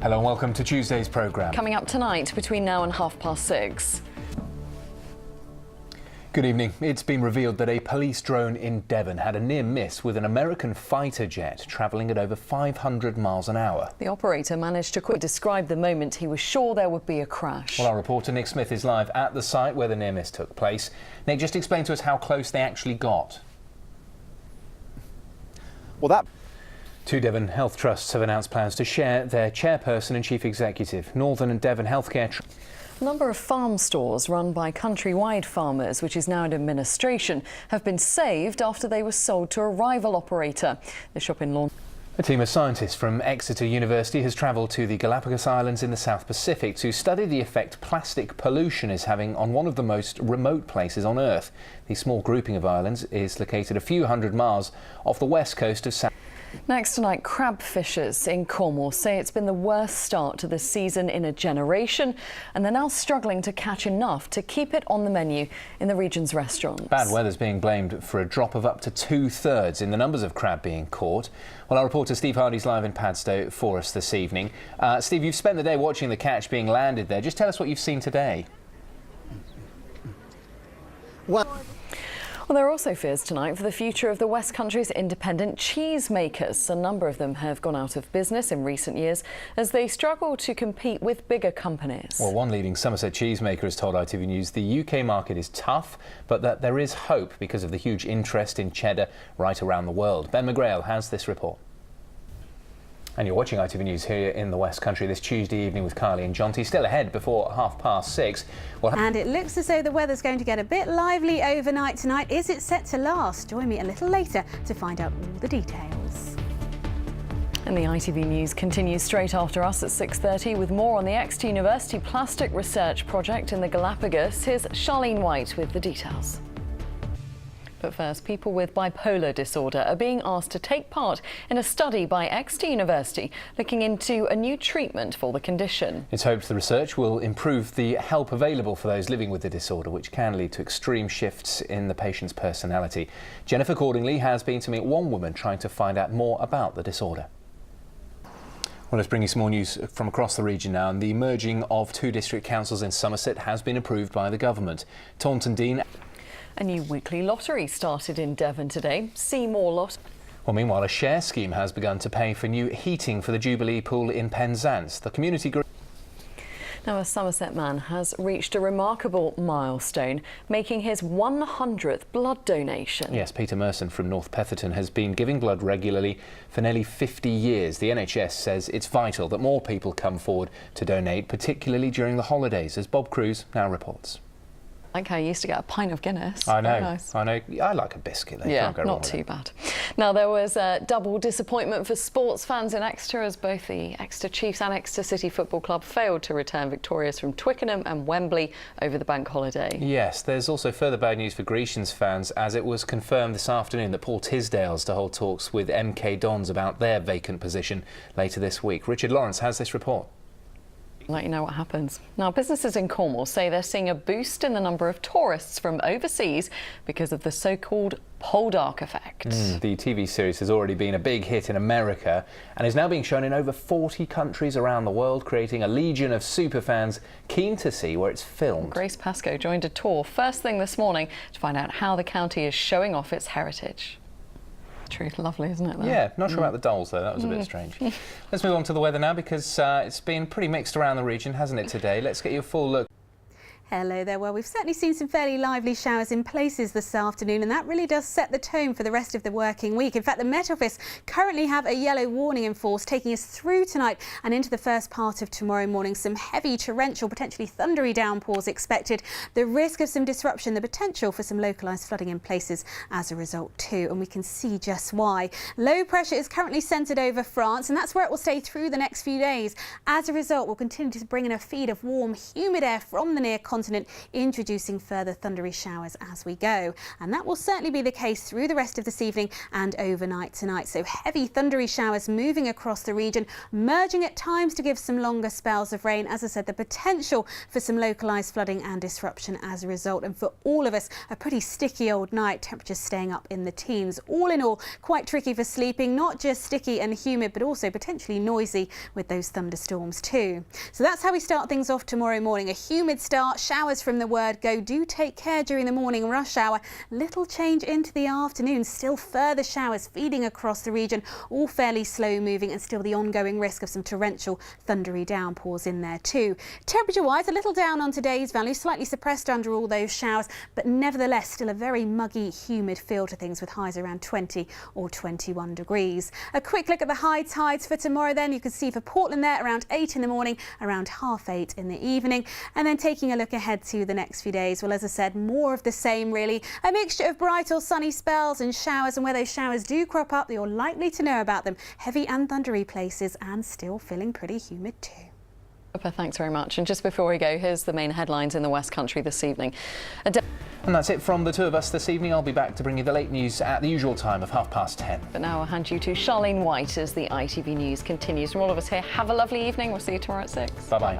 Hello and welcome to Tuesday's programme. Coming up tonight between now and 6:30. Good evening. It's been revealed that a police drone in Devon had a near miss with an American fighter jet travelling at over 500 miles an hour. The operator managed to describe the moment he was sure there would be a crash. Well, our reporter Nick Smith is live at the site where the near miss took place. Nick, just explain to us how close they actually got. Two Devon health trusts have announced plans to share their chairperson and chief executive. Northern and Devon Healthcare. A number of farm stores run by Countrywide Farmers, which is now in administration, have been saved after they were sold to a rival operator. The shop in Lawn. A team of scientists from Exeter University has travelled to the Galapagos Islands in the South Pacific to study the effect plastic pollution is having on one of the most remote places on Earth. The small grouping of islands is located a few hundred miles off the west coast of South. Next tonight, crab fishers in Cornwall say it's been the worst start to the season in a generation, and they're now struggling to catch enough to keep it on the menu in the region's restaurants. Bad weather's being blamed for a drop of up to 2/3 in the numbers of crab being caught. Well, our reporter Steve Hardy's live in Padstow for us this evening. Steve, you've spent the day watching the catch being landed there. Just tell us what you've seen today. Well, there are also fears tonight for the future of the West Country's independent cheese makers. A number of them have gone out of business in recent years as they struggle to compete with bigger companies. Well, one leading Somerset cheesemaker has told ITV News the UK market is tough, but that there is hope because of the huge interest in cheddar right around the world. Ben McGrail has this report. And you're watching ITV News here in the West Country this Tuesday evening with Kylie and Jonty. Still ahead before 6:30. And it looks as though the weather's going to get a bit lively overnight tonight. Is it set to last? Join me a little later to find out all the details. And the ITV News continues straight after us at 6:30 with more on the Exeter University Plastic Research Project in the Galapagos. Here's Charlene White with the details. But first, people with bipolar disorder are being asked to take part in a study by Exeter University looking into a new treatment for the condition. It's hoped the research will improve the help available for those living with the disorder, which can lead to extreme shifts in the patient's personality. Jennifer Cordingley has been to meet one woman trying to find out more about the disorder. Well, let's bring you some more news from across the region now. And the merging of two district councils in Somerset has been approved by the government. Taunton Deane. A new weekly lottery started in Devon today. Seymour Lot. Well, meanwhile, a share scheme has begun to pay for new heating for the Jubilee Pool in Penzance. The community group. Now, a Somerset man has reached a remarkable milestone, making his 100th blood donation. Yes, Peter Merson from North Petherton has been giving blood regularly for nearly 50 years. The NHS says it's vital that more people come forward to donate, particularly during the holidays, as Bob Cruz now reports. Like how you used to get a pint of Guinness. I know, Very nice. I know. I like a biscuit. Yeah, not too bad. Now, there was a double disappointment for sports fans in Exeter as both the Exeter Chiefs and Exeter City Football Club failed to return victorious from Twickenham and Wembley over the bank holiday. Yes, there's also further bad news for Grecians fans as it was confirmed this afternoon that Paul Tisdale's to hold talks with MK Dons about their vacant position later this week. Richard Lawrence has this report. Let you know what happens. Now, businesses in Cornwall say they're seeing a boost in the number of tourists from overseas because of the so-called Poldark effect. The TV series has already been a big hit in America and is now being shown in over 40 countries around the world, creating a legion of superfans keen to see where it's filmed. Grace Pascoe joined a tour first thing this morning to find out how the county is showing off its heritage. Truth, lovely, isn't it? Though? Yeah, not sure about the dolls though, that was a bit strange. Let's move on to the weather now because it's been pretty mixed around the region, hasn't it, today? Let's get you a full look. Hello there. Well, we've certainly seen some fairly lively showers in places this afternoon, and that really does set the tone for the rest of the working week. In fact, the Met Office currently have a yellow warning in force, taking us through tonight and into the first part of tomorrow morning. Some heavy torrential, potentially thundery downpours expected. The risk of some disruption, the potential for some localised flooding in places as a result too, and we can see just why. Low pressure is currently centred over France, and that's where it will stay through the next few days. As a result, we'll continue to bring in a feed of warm, humid air from the near continent continent, introducing further thundery showers as we go. And that will certainly be the case through the rest of this evening and overnight tonight. So heavy thundery showers moving across the region, merging at times to give some longer spells of rain. As I said, the potential for some localised flooding and disruption as a result. And for all of us, a pretty sticky old night, temperatures staying up in the teens. All in all, quite tricky for sleeping, not just sticky and humid, but also potentially noisy with those thunderstorms too. So that's how we start things off tomorrow morning. A humid start, showers from the word go. Do take care during the morning rush hour. Little change into the afternoon, still further showers feeding across the region, all fairly slow moving, and still the ongoing risk of some torrential thundery downpours in there too. Temperature wise, a little down on today's value, slightly suppressed under all those showers, but nevertheless still a very muggy, humid feel to things with highs around 20 or 21 degrees. A quick look at the high tides for tomorrow then. You can see for Portland there around 8 in the morning, around 8:30 in the evening. And then taking a look ahead to the next few days, well, as I said, more of the same really. A mixture of bright or sunny spells and showers, and where those showers do crop up, you're likely to know about them. Heavy and thundery places, and still feeling pretty humid too. Thanks very much. And just before we go, here's the main headlines in the West Country this evening. And that's it from the two of us this evening. I'll be back to bring you the late news at the usual time of 10:30. But now I'll hand you to Charlene White as the ITV News continues. From all of us here, have a lovely evening. We'll see you tomorrow at 6. Bye-bye.